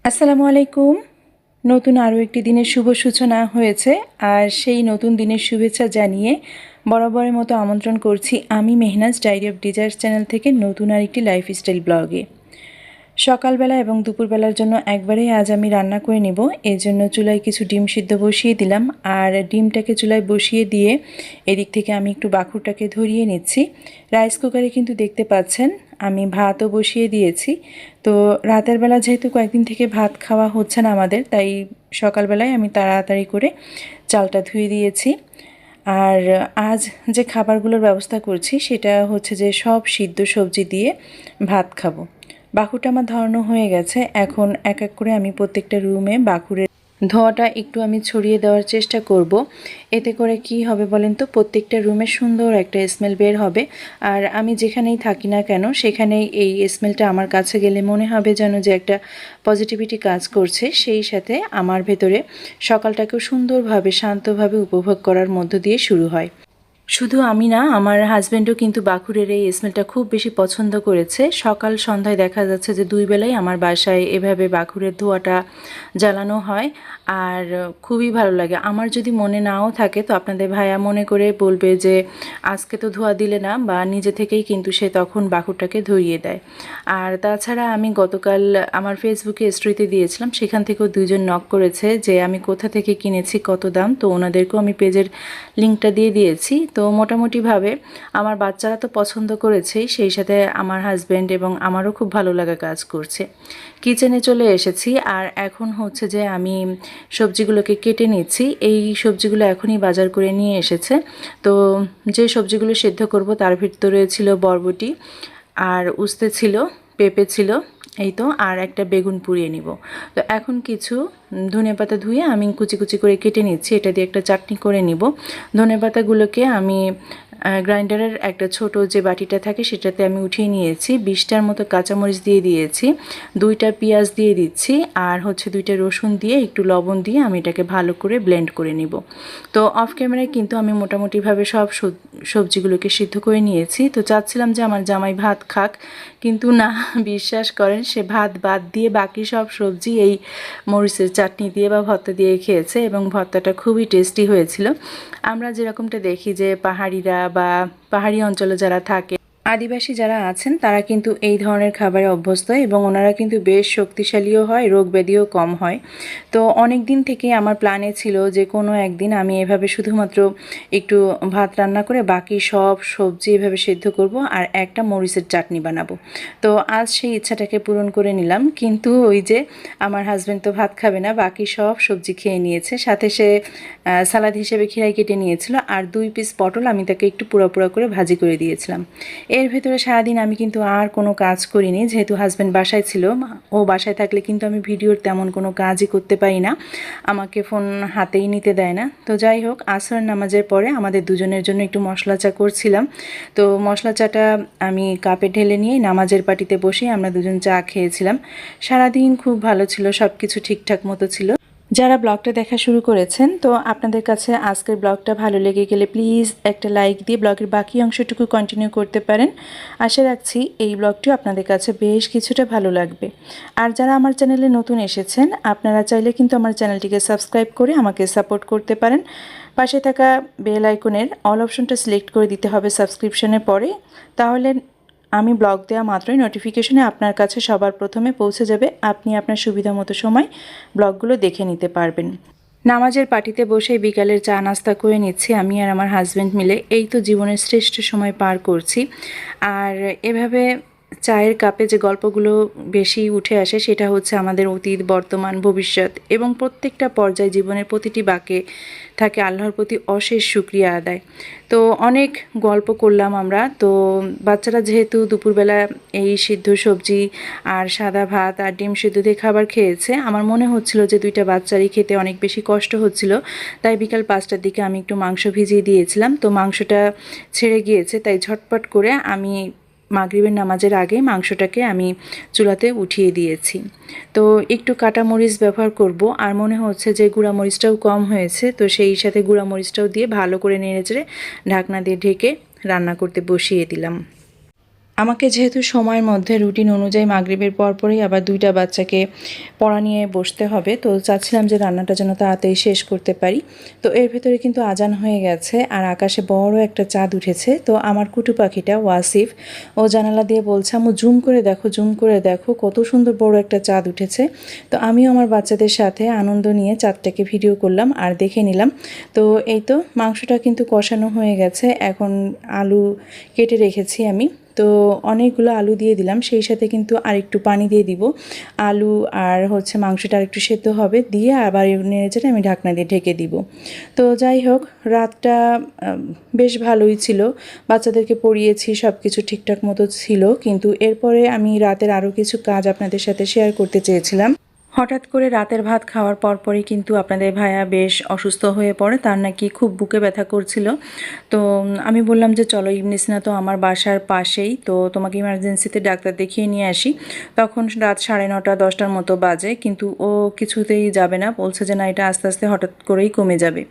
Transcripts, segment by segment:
আসসালামু আলাইকুম। নতুন আরও একটি দিনের শুভ সূচনা হয়েছে, আর সেই নতুন দিনের শুভেচ্ছা জানিয়ে বরাবরের মতো আমন্ত্রণ করছি আমি Mehnaz diary of desires channel থেকে নতুন আরেকটি লাইফস্টাইল ব্লগে। সকালবেলা এবং দুপুরবেলার জন্য একবারেই আজ আমি রান্না করে নেব। এর জন্য চুলায় কিছু ডিম সিদ্ধ বসিয়ে দিলাম, আর ডিমটাকে চুলায় বসিয়ে দিয়ে এদিক থেকে আমি একটু বাখুরটাকে ধরিয়ে নিচ্ছি। রাইস কুকারে কিন্তু দেখতে পাচ্ছেন আমি ভাতও বসিয়ে দিয়েছি। তো রাতের বেলা যেহেতু কয়েকদিন থেকে ভাত খাওয়া হচ্ছে না আমাদের, তাই সকালবেলায় আমি তাড়াতাড়ি করে চালটা ধুয়ে দিয়েছি। আর আজ যে খাবারগুলোর ব্যবস্থা করছি সেটা হচ্ছে যে সব সিদ্ধ সবজি দিয়ে ভাত খাবো। বাকুরটা আমার ধরানো হয়ে গেছে। এখন এক এক করে আমি প্রত্যেকটা রুমে বাকুরের ধোঁয়াটা একটু আমি ছড়িয়ে দেওয়ার চেষ্টা করব। এতে করে কি হবে বলেন তো, প্রত্যেকটা রুমে সুন্দর একটা স্মেল বের হবে। আর আমি যেখানেই থাকি না কেন সেখানেই এই স্মেলটা আমার কাছে গেলে মনে হবে যেন যে একটা পজিটিভিটি কাজ করছে। সেই সাথে আমার ভেতরে সকালটাকেও সুন্দরভাবে শান্তভাবে উপভোগ করার মধ্য দিয়ে শুরু হয়। শুধু আমি না, আমার হাজব্যান্ডও কিন্তু বাখুরের এই স্মেলটা খুব বেশি পছন্দ করেছে। সকাল সন্ধ্যায় দেখা যাচ্ছে যে দুই বেলাই আমার বাসায় এভাবে বাখুরের ধোঁয়াটা জ্বালানো হয়, আর খুবই ভালো লাগে। আমার যদি মনে নাও থাকে তো আপনাদের ভাইয়া মনে করে বলবে যে আজকে তো ধোঁয়া দিলে না, বা নিজে থেকেই কিন্তু সে তখন বাখুরটাকে ধরিয়ে দেয়। আর তাছাড়া আমি গতকাল আমার ফেসবুকে স্টোরিতে দিয়েছিলাম, সেখান থেকেও দুইজন নক করেছে যে আমি কোথা থেকে কিনেছি, কত দাম। তো ওনাদেরকেও আমি পেজের লিঙ্কটা দিয়ে দিয়েছি। তো মোটামুটিভাবে আমার বাচ্চারা তো পছন্দ করেছেই, সেই সাথে আমার হাজব্যান্ড এবং আমারও খুব ভালো লাগা কাজ করছে। কিচেনে চলে এসেছি, আর এখন হচ্ছে যে আমি সবজিগুলোকে কেটে নিচ্ছি। এই সবজিগুলো এখনই বাজার করে নিয়ে এসেছে। তো যে সবজিগুলো সেদ্ধ করব তার ভিতরে ছিল বরবটি, আর উস্তে ছিল, পেঁপে ছিল, এই তো, আর একটা বেগুন পুড়িয়ে নিব। তো এখন কিছু ধনেপাতা ধুয়ে আমি কুচি কুচি করে কেটে নিচ্ছি, এটা দিয়ে একটা চাটনি করে নিব। ধনেপাতাগুলোকে আমি গ্রাইন্ডারের একটা ছোট যে বাটিটা থাকে সেটাতে আমি উঠিয়ে নিয়েছি। 20টার মতো কাঁচামরিচ দিয়ে দিয়েছি, 2টা পেঁয়াজ দিয়ে দিচ্ছি, আর হচ্ছে 2টা রসুন দিয়ে একটু লবণ দিয়ে আমি এটাকে ভালো করে ব্লেন্ড করে নিব। তো অফ ক্যামেরায় কিন্তু আমি মোটামুটিভাবে সব সবজিগুলোকে সিদ্ধ করে নিয়েছি। তো চাচ্ছিলাম যে আমার জামাই ভাত খাক, কিন্তু না, বিশ্বাস করেন সে ভাত বাদ দিয়ে বাকি সব সবজি এই মরিচের চাটনি দিয়ে বা ভর্তা দিয়ে খেয়েছে, এবং ভর্তাটা খুবই টেস্টি হয়েছিল। আমরা যেরকমটা দেখি যে পাহাড়িরা বা পাহাড়ি অঞ্চলে যারা থাকে, আদিবাসী যারা আছেন, তারা কিন্তু এই ধরনের খাবারে অভ্যস্ত, এবং ওনারা কিন্তু বেশ শক্তিশালীও হয়, রোগ ব্যাধিও কম হয়। তো অনেক দিন থেকে আমার প্ল্যানে ছিল যে কোনো একদিন আমি এভাবে শুধুমাত্র একটু ভাত রান্না করে বাকি সব সবজি এভাবে সেদ্ধ করব, আর একটা মরিচের চাটনি বানাবো। তো আজ সেই ইচ্ছাটাকে পূরণ করে নিলাম। কিন্তু ওই যে আমার হাজব্যান্ড তো ভাত খাবে না, বাকি সব সবজি খেয়ে নিয়েছে। সাথে সে সালাদ হিসেবে খিরাই কেটে নিয়েছিল, আর 2 পিস পটল আমি তাকে একটু পোড়া পোড়া করে ভাজি করে দিয়েছিলাম। এর ভেতরে সারাদিন আমি কিন্তু আর কোনো কাজ করিনি, যেহেতু হাজব্যান্ড বাসায় ছিল। ও বাসায় থাকলে কিন্তু আমি ভিডিওর তেমন কোনো কাজই করতে পারি না, আমাকে ফোন হাতেই নিতে দেয় না। তো যাই হোক, আসরের নামাজের পরে আমাদের দুজনের জন্য একটু মশলা চা করছিলাম। তো মশলা চাটা আমি কাপে ঢেলে নিয়ে নামাজের পাটিতে বসে আমরা দুজন চা খেয়েছিলাম। সারাদিন খুব ভালো ছিল, সব কিছু ঠিকঠাক মতো ছিল। যারা ব্লগটা দেখা শুরু করেছেন, তো আপনাদের কাছে আজকের ব্লগটা ভালো লেগে গেলে প্লিজ একটা লাইক দিয়ে ব্লগের বাকি অংশটুকু কন্টিনিউ করতে পারেন। আশা রাখছি এই ব্লগটিও আপনাদের কাছে বেশ কিছুটা ভালো লাগবে। আর যারা আমার চ্যানেলে নতুন এসেছেন, আপনারা চাইলে কিন্তু আমার চ্যানেলটিকে সাবস্ক্রাইব করে আমাকে সাপোর্ট করতে পারেন। পাশে থাকা বেল আইকনের অল অপশনটা সিলেক্ট করে দিতে হবে সাবস্ক্রিপশনের পরে, তাহলে আমি ব্লগ দেওয়া মাত্রই নোটিফিকেশনে আপনার কাছে সবার প্রথমে পৌঁছে যাবে। আপনি আপনার সুবিধা মতো সময় ব্লগগুলো দেখে নিতে পারবেন। নামাজের পার্টিতে বসে বিকালের চা নাস্তা করে নিচ্ছি আমি আর আমার হাজব্যান্ড মিলে। এই তো জীবনের শ্রেষ্ঠ সময় পার করছি। আর এভাবে চায়ের কাপে যে গল্পগুলো বেশি উঠে আসে সেটা হচ্ছে আমাদের অতীত, বর্তমান, ভবিষ্যৎ, এবং প্রত্যেকটা পর্যায়ে জীবনের প্রতিটি বাঁকে থাকে আল্লাহর প্রতি অশেষ শুকরিয়া আদায়। তো অনেক গল্প করলাম আমরা। তো বাচ্চারা যেহেতু দুপুরবেলা এই সিদ্ধ সবজি আর সাদা ভাত আর ডিম সিদ্ধ দিয়ে খাবার খেয়েছে, আমার মনে হচ্ছিল যে 2টা বাচ্চারই খেতে অনেক বেশি কষ্ট হচ্ছিল। তাই বিকাল 5টার দিকে আমি একটু মাংস ভিজিয়ে দিয়েছিলাম। তো মাংসটা ছেড়ে গিয়েছে, তাই ঝটপট করে আমি মাগরিবের নামাজের আগে মাংসটাকে আমি চুলাতে উঠিয়ে দিয়েছি। তো একটু কাটা মরিচ ব্যবহার করব, আর মনে হচ্ছে যে গুঁড়া মরিচটাও কম হয়েছে, তো সেই সাথে গুঁড়া মরিচটাও দিয়ে ভালো করে নেড়েচেড়ে ঢাকনা দিয়ে ঢেকে রান্না করতে বসিয়ে দিলাম। আমাকে যেহেতু সময়ের মধ্যে রুটিন অনুযায়ী মাগরিবের পরপরই আবার 2টা বাচ্চাকে পড়া নিয়ে বসতে হবে, তো চাচ্ছিলাম যে রান্নাটা যেন তাড়াতাড়ি শেষ করতে পারি। তো এর ভেতরে কিন্তু আজান হয়ে গেছে আর আকাশে বড় একটা চাঁদ উঠেছে। তো আমার কুটু পাখিটা ওয়াসিফ ও জানালা দিয়ে বলছে, আম্মু জুম করে দেখো কত সুন্দর বড় একটা চাঁদ উঠেছে। তো আমিও আমার বাচ্চাদের সাথে আনন্দ নিয়ে চাঁদটাকে ভিডিও করলাম আর দেখে নিলাম। তো এই তো মাংসটা কিন্তু কষানো হয়ে গেছে, এখন আলু কেটে রেখেছি আমি। তো অনেকগুলো আলু দিয়ে দিলাম, সেই সাথে কিন্তু আরেকটু পানি দিয়ে দিব। আলু আর হচ্ছে মাংসটা আরেকটু সেদ্ধ হবে, দিয়ে আবার নেড়েচেড়ে আমি ঢাকনা দিয়ে ঢেকে দিব। তো যাই হোক, রাতটা বেশ ভালোই ছিল, বাচ্চাদেরকে পড়িয়েছি, সব কিছু ঠিকঠাক মতো ছিল। কিন্তু এরপরে আমি রাতের আরও কিছু কাজ আপনাদের সাথে শেয়ার করতে চেয়েছিলাম। হঠাৎ করে রাতের ভাত খাওয়ার পরপরই কিন্তু আপনাদের ভাইয়া বেশ অসুস্থ হয়ে পড়ে, তার নাকি খুব বুকে ব্যথা করছিল। তো আমি বললাম যে চলো, ইবনিসিনা তো আমার বাসার পাশেই, তো তোমাকে ইমার্জেন্সিতে ডাক্তার দেখিয়ে নিয়ে আসি। তখন রাত 9:30 10টার মতো বাজে, কিন্তু ও কিছুতেই যাবে না, বলছে যে না, এটা আস্তে আস্তে হঠাৎ করেই কমে যাবে।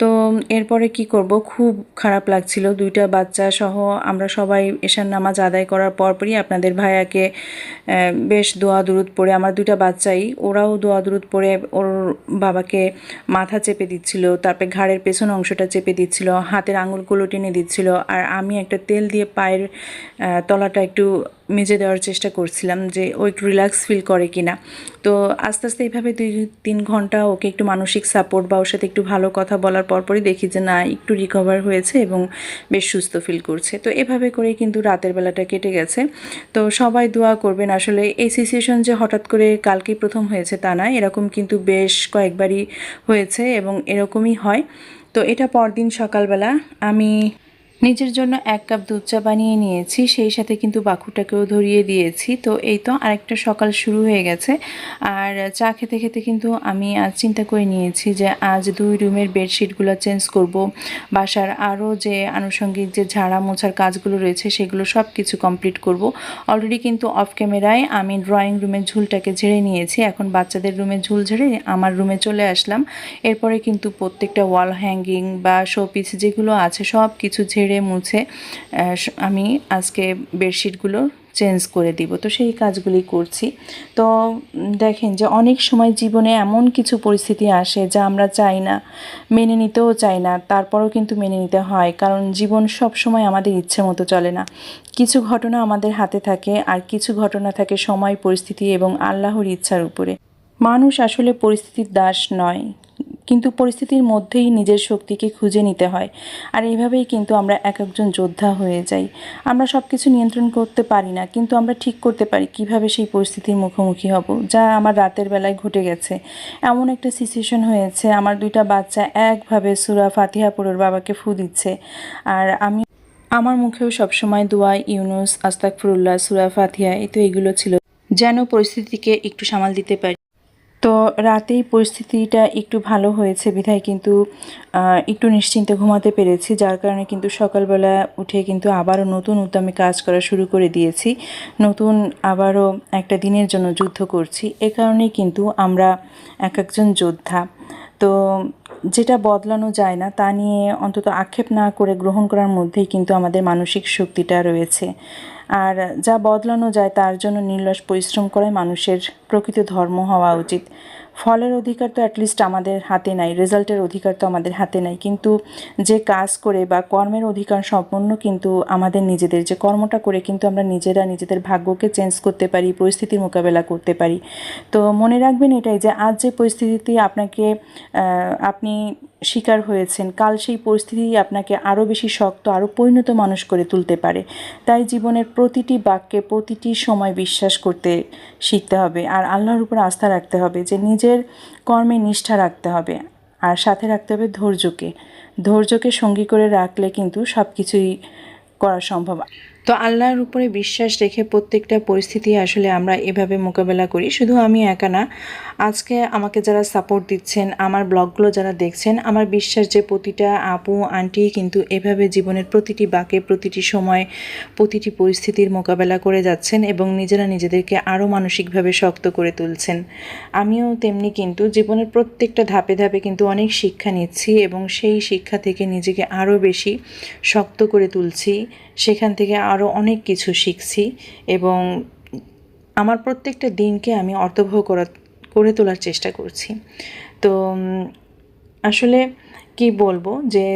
তো এরপরে কি করব, খুব খারাপ লাগছিল। 2টা বাচ্চা সহ আমরা সবাই এশার নামাজ আদায় করার পরপরই আপনাদের ভাইয়াকে বেশ দোয়া দুরুদ পড়ে, আমার 2টা বাচ্চাই ওরাও দোয়া দুরুদ পড়ে ওর বাবাকে মাথা চেপে দিচ্ছিল, তারপরে ঘাড়ের পেছন অংশটা চেপে দিচ্ছিল, হাতের আঙুলগুলো টেনে দিচ্ছিল, আর আমি একটা তেল দিয়ে পায়ের তলাটা একটু মেজে দেওয়ার চেষ্টা করছিলাম যে ও একটু রিল্যাক্স ফিল করে কিনা। তো আস্তে আস্তে এইভাবে 2-3 ঘন্টা ওকে একটু মানসিক সাপোর্ট বা ওর সাথে একটু ভালো কথা বলার পরপরই দেখি যে না, একটু রিকভার হয়েছে এবং বেশ সুস্থ ফিল করছে। তো এভাবে করেই কিন্তু রাতের বেলাটা কেটে গেছে। তো সবাই দোয়া করবেন। আসলে এই সিচুয়েশন যে হঠাৎ করে কালকেই প্রথম হয়েছে তা না, এরকম কিন্তু বেশ কয়েকবারই হয়েছে এবং এরকমই হয়। তো এটা পরদিন সকালবেলা আমি নিজের জন্য 1 কাপ দুধ চা বানিয়ে নিয়েছি, সেই সাথে কিন্তু বাকুটাকেও ধরিয়ে দিয়েছি। তো এই তো আরেকটা সকাল শুরু হয়ে গেছে। আর চা খেতে খেতে কিন্তু আমি আজ চিন্তা করে নিয়েছি যে আজ 2 রুমের বেডশিটগুলো চেঞ্জ করব, বাসার আরও যে আনুষঙ্গিক যে ঝাড়া মোছার কাজগুলো রয়েছে সেগুলো সব কিছু কমপ্লিট করব। অলরেডি কিন্তু অফ ক্যামেরায় আমি ড্রয়িং রুমের ঝুলটাকে ঝেড়ে নিয়েছি, এখন বাচ্চাদের রুমের ঝুল ঝেড়ে আমার রুমে চলে আসলাম। এরপরে কিন্তু প্রত্যেকটা ওয়াল হ্যাঙ্গিং বা শোপিস যেগুলো আছে সব কিছু ঝেড়ে মুছে আমি আজকে বেডশিটগুলো চেঞ্জ করে দিব। তো সেই কাজগুলি করছি। তো দেখেন যে অনেক সময় জীবনে এমন কিছু পরিস্থিতি আসে যা আমরা চাই না, মেনে নিতেও চাই না, তারপরেও কিন্তু মেনে নিতে হয়, কারণ জীবন সব সময় আমাদের ইচ্ছে মতো চলে না। কিছু ঘটনা আমাদের হাতে থাকে আর কিছু ঘটনা থাকে সময়, পরিস্থিতি এবং আল্লাহর ইচ্ছার উপরে। মানুষ আসলে পরিস্থিতির দাস নয়, কিন্তু পরিস্থিতির মধ্যেই নিজের শক্তিকে খুঁজে নিতে হয়। আর এইভাবেই কিন্তু আমরা এক একজন যোদ্ধা হয়ে যাই। আমরা সব কিছু নিয়ন্ত্রণ করতে পারি না, কিন্তু আমরা ঠিক করতে পারি কিভাবে সেই পরিস্থিতির মুখোমুখি হব, যা আমার রাতের বেলায় ঘটে গেছে। এমন একটা সিচুয়েশন হয়েছে, আমার 2টা বাচ্চা একভাবে সূরা ফাতিহা পড়ে ওর বাবাকে ফু দিচ্ছে, আর আমি আমার মুখেও সবসময় দোয়া, ইউনুস, আস্তাগফিরুল্লাহ, সূরা ফাতিহা, এই তো এগুলো ছিল, যেন পরিস্থিতিকে একটু সামাল দিতে পারি। তো রাতেই পরিস্থিতিটা একটু ভালো হয়েছে বিধায় কিন্তু একটু নিশ্চিন্তে ঘুমাতে পেরেছি, যার কারণে কিন্তু সকালবেলা উঠে কিন্তু আবারও নতুন উদ্যমে কাজ করা শুরু করে দিয়েছি। নতুন আবারও একটা দিনের জন্য যুদ্ধ করছি। এ কারণেই কিন্তু আমরা এক একজন যোদ্ধা। তো যেটা বদলানো যায় না তা নিয়ে অন্তত আক্ষেপ না করে গ্রহণ করার মধ্যেই কিন্তু আমাদের মানসিক শক্তিটা রয়েছে। আর যা বদলানো যায় তার জন্য নির্লস পরিশ্রম করাই মানুষের প্রকৃত ধর্ম হওয়া উচিত। ফলের অধিকার তো অ্যাটলিস্ট আমাদের হাতে নাই, রেজাল্টের অধিকার তো আমাদের হাতে নাই, কিন্তু যে কাজ করে বা কর্মের অধিকার সম্পূর্ণ কিন্তু আমাদের নিজেদের। যে কর্মটা করে কিন্তু আমরা নিজেরা নিজেদের ভাগ্যকে চেঞ্জ করতে পারি, পরিস্থিতির মোকাবেলা করতে পারি। তো মনে রাখবেন এটাই, যে আজ যে পরিস্থিতিতে আপনি শিকার হয়েছেন, কাল সেই পরিস্থিতি আপনাকে আরও বেশি শক্ত, আরও পরিণত মানুষ করে তুলতে পারে। তাই জীবনের প্রতিটি বাক্যে প্রতিটি সময় বিশ্বাস করতে শিখতে হবে, আর আল্লাহর উপর আস্থা রাখতে হবে, যে নিজের কর্মে নিষ্ঠা রাখতে হবে, আর সাথে রাখতে হবে ধৈর্যকে সঙ্গী করে রাখলে কিন্তু সব কিছুই করা সম্ভব। তো আল্লাহর উপরে বিশ্বাস রেখে প্রত্যেকটা পরিস্থিতি আসলে আমরা এভাবে মোকাবেলা করি। শুধু আমি একা না, আজকে আমাকে যারা সাপোর্ট দিচ্ছেন, আমার ব্লগগুলো যারা দেখছেন, আমার বিশ্বাস যে প্রতিটা আপু আন্টি কিন্তু এভাবে জীবনের প্রতিটি বাঁকে, প্রতিটি সময়, প্রতিটি পরিস্থিতির মোকাবেলা করে যাচ্ছেন এবং নিজেরা নিজেদেরকে আরও মানসিকভাবে শক্ত করে তুলছেন। আমিও তেমনি কিন্তু জীবনের প্রত্যেকটা ধাপে ধাপে কিন্তু অনেক শিক্ষা নিচ্ছি এবং সেই শিক্ষা থেকে নিজেকে আরও বেশি শক্ত করে তুলছি, সেখান থেকে আরও অনেক কিছু শিখছি এবং আমার প্রত্যেকটা দিনকে আমি অর্থবহ করে তোলার চেষ্টা করছি। তো আসলে কি বলবো যে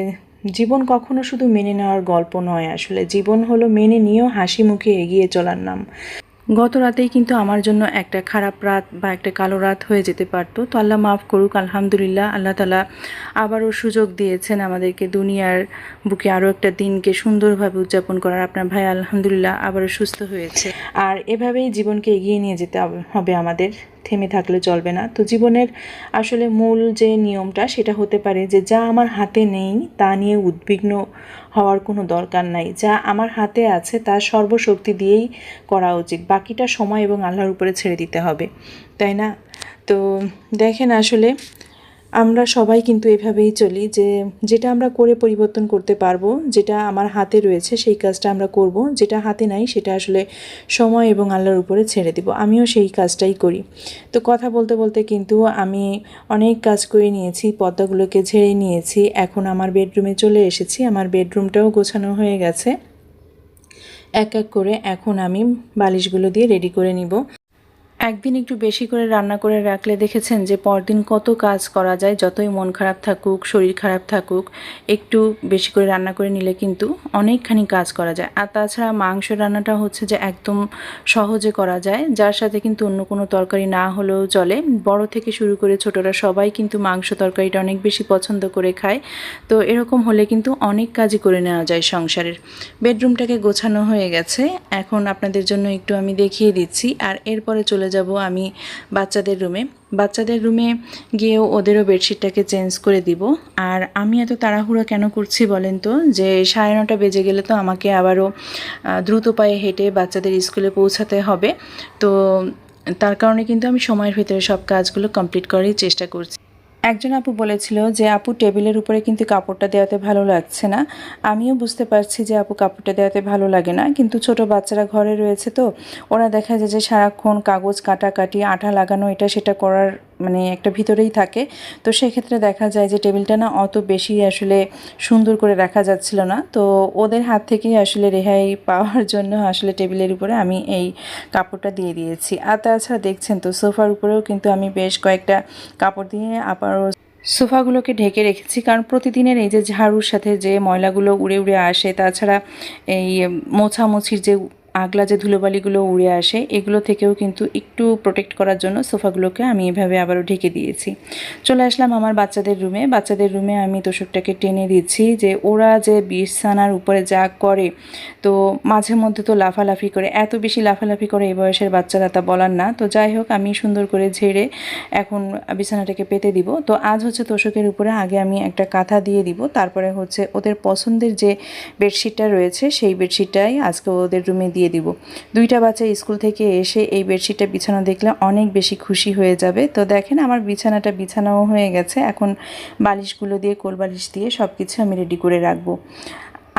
জীবন কখনো শুধু মেনে নেওয়ার গল্প নয়, আসলে জীবন হলো মেনে নিয়েও হাসি মুখে এগিয়ে চলার নাম। গত রাতেই কিন্তু আমার জন্য একটা খারাপ রাত বা একটা কালো রাত হয়ে যেতে পারতো, তো আল্লাহ মাফ করুক। আলহামদুলিল্লাহ, আল্লাহ তাআলা আবারও সুযোগ দিয়েছেন আমাদেরকে দুনিয়ার বুকে আরও একটা দিনকে সুন্দরভাবে উদযাপন করার। আপনার ভাই আলহামদুলিল্লাহ আবারও সুস্থ হয়েছে। আর এভাবেই জীবনকে এগিয়ে নিয়ে যেতে হবে আমাদের, থেমে থাকলে চলবে না। তো জীবনের আসলে মূল যে নিয়মটা সেটা হতে পারে যে যা আমার হাতে নেই তা নিয়ে উদ্বিগ্ন হওয়ার কোনো দরকার নাই। যা আমার হাতে আছে তার সর্বশক্তি দিয়েই করা উচিত, বাকিটা সময় এবং আল্লাহর উপরে ছেড়ে দিতে হবে, তাই না? তো দেখেন, আসলে আমরা সবাই কিন্তু এভাবেই চলি যে যেটা আমরা করে পরিবর্তন করতে পারবো, যেটা আমার হাতে রয়েছে সেই কাজটা আমরা করব, যেটা হাতে নাই সেটা আসলে সময় এবং আল্লাহর উপরে ছেড়ে দিব। আমিও সেই কাজটাই করি। তো কথা বলতে বলতে কিন্তু আমি অনেক কাজ করে নিয়েছি, পর্দাগুলোকে ঝেড়ে নিয়েছি। এখন আমার বেডরুমে চলে এসেছি, আমার বেডরুমটাও গোছানো হয়ে গেছে। এক এক করে এখন আমি বালিশগুলো দিয়ে রেডি করে নিব। একদিন একটু বেশি করে রান্না করে রাখলে দেখেছেন যে পরদিন কত কাজ করা যায়। যতই মন খারাপ থাকুক, শরীর খারাপ থাকুক, একটু বেশি করে রান্না করে নিলে কিন্তু অনেকখানি কাজ করা যায়। আর তাছাড়া মাংস রান্নাটা হচ্ছে যে একদম সহজে করা যায়, যার সাথে কিন্তু অন্য কোনো তরকারি না হলেও চলে। বড় থেকে শুরু করে ছোটরা সবাই কিন্তু মাংস তরকারিটা অনেক বেশি পছন্দ করে খায়। তো এরকম হলে কিন্তু অনেক কাজই করে নেওয়া যায় সংসারের। বেডরুমটাকে গোছানো হয়ে গেছে, এখন আপনাদের জন্য একটু আমি দেখিয়ে দিচ্ছি। আর এরপরে চলে যাব আমি বাচ্চাদের রুমে গিয়েও ওদেরও বেডশিটটাকে চেঞ্জ করে দিব। আর আমি এত তাড়াহুড়ো কেন করছি বলেন তো, যে 9:30 বেজে গেলে তো আমাকে আবারও দ্রুত পায়ে হেঁটে বাচ্চাদের স্কুলে পৌঁছাতে হবে। তো তার কারণে কিন্তু আমি সময়ের ভিতরে সব কাজগুলো কমপ্লিট করারই চেষ্টা করছি। একজন আপু বলেছিল যে আপু টেবিলের উপরে কিন্তু কাপড়টা দেওয়াতে ভালো লাগছে না। আমিও বুঝতে পারছি যে আপু কাপড়টা দেওয়াতে ভালো লাগে না, কিন্তু ছোট বাচ্চারা ঘরে রয়েছে, তো ওরা দেখা যায় যে সারাক্ষণ কাগজ কাটাকাটি, আঠা লাগানো, এটা সেটা করার মানে একটা ভিতরেই থাকে। তো সেক্ষেত্রে দেখা যায় যে টেবিলটা না অত বেশি আসলে সুন্দর করে রাখা যাচ্ছিল না। তো ওদের হাত থেকেই আসলে রেহাই পাওয়ার জন্য আসলে টেবিলের উপরে আমি এই কাপড়টা দিয়ে দিয়েছি। আর তাছাড়া দেখছেন তো সোফার উপরেও কিন্তু আমি বেশ কয়েকটা কাপড় দিয়ে আবারও সোফাগুলোকে ঢেকে রেখেছি, কারণ প্রতিদিনের এই যে ঝাড়ুর সাথে যে ময়লাগুলো উড়ে উড়ে আসে, তাছাড়া এই মোছামুছির যে আগলা যে ধুলোবালিগুলো উড়ে আসে, এগুলো থেকেও কিন্তু একটু প্রোটেক্ট করার জন্য সোফাগুলোকে আমি এভাবে আবারও ঢেকে দিয়েছি। চলে আসলাম আমার বাচ্চাদের রুমে আমি তোষকটাকে টেনে দিচ্ছি যে ওরা যে বিছানার উপরে যা করে, তো মাঝে মধ্যে তো লাফালাফি করে, এত বেশি লাফালাফি করে এই বয়সের বাচ্চারা, তা বলার না। তো যাই হোক, আমি সুন্দর করে ঝেড়ে এখন বিছানাটাকে পেতে দিব। তো আজ হচ্ছে তোষকের উপরে আগে আমি একটা কাঁথা দিয়ে দিব, তারপরে হচ্ছে ওদের পছন্দের যে বেডশিটটা রয়েছে সেই বেডশিটটাই আজকে ওদের রুমে দিয়ে দিব। দুইটা বাচ্চা স্কুল থেকে এসে এই বেডশিটটা বিছানো দেখলে অনেক বেশি খুশি হয়ে যাবে। তো দেখেন আমার বিছানাটা বিছানাও হয়ে গেছে, এখন বালিশগুলো দিয়ে কোল বালিশ দিয়ে সব কিছু আমি রেডি করে রাখবো।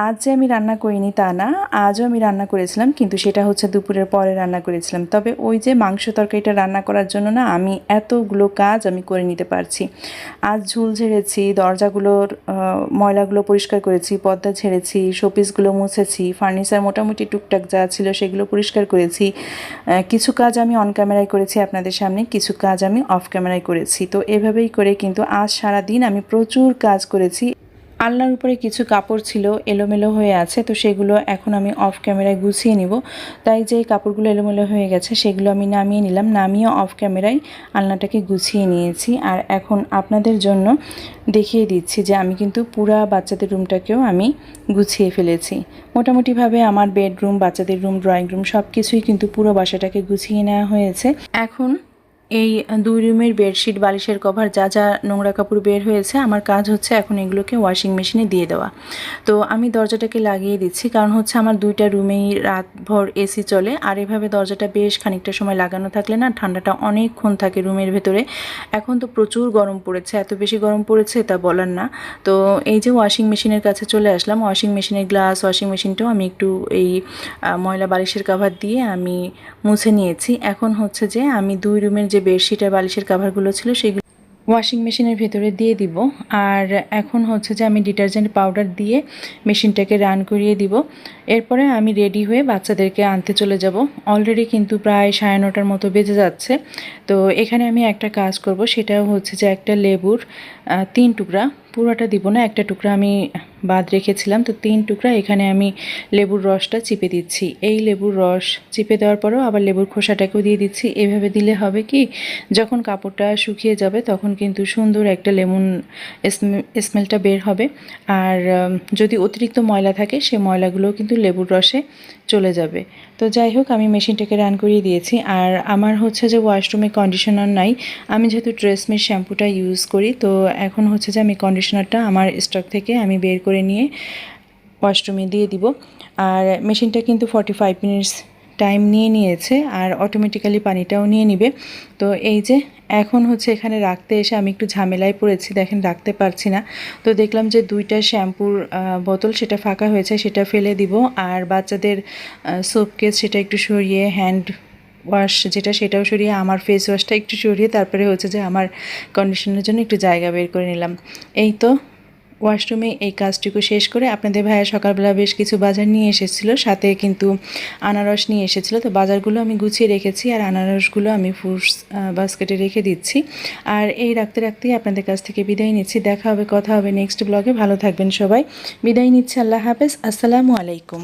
আজ যে আমি রান্না করিনি তা না, আজও আমি রান্না করেছিলাম, কিন্তু সেটা হচ্ছে দুপুরের পরে রান্না করেছিলাম। তবে ওই যে মাংস তরকারিটা রান্না করার জন্য না আমি এতগুলো কাজ আমি করে নিতে পারছি। আজ ঝুল ঝেড়েছি, দরজাগুলোর ময়লাগুলো পরিষ্কার করেছি, পর্দা ঝেড়েছি, শোপিসগুলো মুছেছি, ফার্নিচার মোটামুটি টুকটাক যা ছিল সেগুলো পরিষ্কার করেছি। কিছু কাজ আমি অন ক্যামেরায় করেছি আপনাদের সামনে, কিছু কাজ আমি অফ ক্যামেরায় করেছি। তো এভাবেই করে কিন্তু আজ সারা দিন আমি প্রচুর কাজ করেছি। আলনার উপরে কিছু কাপড় ছিল এলোমেলো হয়ে আছে, তো সেগুলো এখন আমি অফ ক্যামেরায় গুছিয়ে নিব। তাই যে কাপড়গুলো এলোমেলো হয়ে গেছে সেগুলো আমি নামিয়ে নিলাম, নামিয়ে অফ ক্যামেরায় আলনাটাকে গুছিয়ে নিয়েছি। আর এখন আপনাদের জন্য দেখিয়ে দিচ্ছি যে আমি কিন্তু পুরা বাচ্চাদের রুমটাকেও আমি গুছিয়ে ফেলেছি। মোটামুটিভাবে আমার বেডরুম, বাচ্চাদের রুম, ড্রয়িং রুম সব কিছুই কিন্তু পুরো বাসাটাকে গুছিয়ে নেওয়া হয়েছে। এখন এই 2 রুমের বেডশিট, বালিশের কভার, যা যা নোংরা কাপড় বের হয়েছে, আমার কাজ হচ্ছে এখন এগুলোকে ওয়াশিং মেশিনে দিয়ে দেওয়া। তো আমি দরজাটাকে লাগিয়ে দিচ্ছি, কারণ হচ্ছে আমার 2টা রুমেই রাতভর এসি চলে। আর এভাবে দরজাটা বেশ খানিকটা সময় লাগানো থাকলে না ঠান্ডাটা অনেকক্ষণ থাকে রুমের ভেতরে। এখন তো প্রচুর গরম পড়েছে, এত বেশি গরম পড়েছে তা বলার না। তো এই যে ওয়াশিং মেশিনের কাছে চলে আসলাম, ওয়াশিং মেশিনের গ্লাস, ওয়াশিং মেশিনটাও আমি একটু এই ময়লা বালিশের কভার দিয়ে আমি মুছে নিয়েছি। এখন হচ্ছে যে আমি 2 রুমের যে বেডশিট আর বালিশের কভারগুলো ছিল সেগুলো ওয়াশিং মেশিনের ভেতরে দিয়ে দিব। আর এখন হচ্ছে যে আমি ডিটারজেন্ট পাউডার দিয়ে মেশিনটাকে রান করিয়ে দিব। এরপরে আমি রেডি হয়ে বাচ্চাদেরকে আনতে চলে যাব। অলরেডি কিন্তু প্রায় 9:30টার মতো বেজে যাচ্ছে। তো এখানে আমি একটা কাজ করব, সেটাও হচ্ছে যে একটা লেবুর 3 টুকরা, পুরোটা দিব না, একটা টুকরা আমি বাদ রেখেছিলাম, তো 3 টুকরা এখানে আমি লেবুর রসটা চিপে দিচ্ছি। এই লেবুর রস চিপে দেওয়ার পরেও আবার লেবুর খোসাটাকেও দিয়ে দিচ্ছি। এভাবে দিলে হবে কি, যখন কাপড়টা শুকিয়ে যাবে তখন কিন্তু সুন্দর একটা লেমন স্মেলটা বের হবে। আর যদি অতিরিক্ত ময়লা থাকে সে ময়লাগুলোও কিন্তু লেবুর রসে চলে যাবে। তো যাই হোক, আমি মেশিনটাকে রান করিয়ে দিয়েছি। আর আমার হচ্ছে যে ওয়াশরুমে কন্ডিশনার নাই, আমি যেহেতু ট্রেসমির শ্যাম্পুটা ইউজ করি, তো এখন হচ্ছে যে আমি কন্ডিশনারটা আমার স্টক থেকে আমি বের করে নিয়ে ওয়াশরুমে দিয়ে দিব। আর মেশিনটা কিন্তু 45 মিনিটস টাইম নিয়ে নিয়েছে, আর অটোমেটিক্যালি পানিটাও নিয়ে নিবে। তো এই যে এখন হচ্ছে এখানে রাখতে এসে আমি একটু ঝামেলায় পড়েছি, দেখেন রাখতে পারছি না। তো দেখলাম যে 2টা শ্যাম্পুর বোতল সেটা ফাঁকা হয়েছে, সেটা ফেলে দিব। আর বাচ্চাদের সোপ কেস সেটা একটু সরিয়ে, হ্যান্ড ওয়াশ যেটা সেটাও সরিয়ে, আমার ফেস ওয়াশটা একটু সরিয়ে, তারপরে হচ্ছে যে আমার কন্ডিশনের জন্য একটু জায়গা বের করে নিলাম। এই তো ওয়াশরুমে এই কাজটুকু শেষ করে আপনাদের ভাইয়া সকালবেলা বেশ কিছু বাজার নিয়ে এসেছিলো, সাথে কিন্তু আনারস নিয়ে এসেছিলো। তো বাজারগুলো আমি গুছিয়ে রেখেছি, আর আনারসগুলো আমি ফ্রুটস বাস্কেটে রেখে দিচ্ছি। আর এই রাখতে রাখতেই আপনাদের কাছ থেকে বিদায় নিচ্ছি। দেখা হবে, কথা হবে নেক্সট ব্লগে। ভালো থাকবেন সবাই, বিদায় নিচ্ছি। আল্লাহ হাফেজ, আসসালামু আলাইকুম।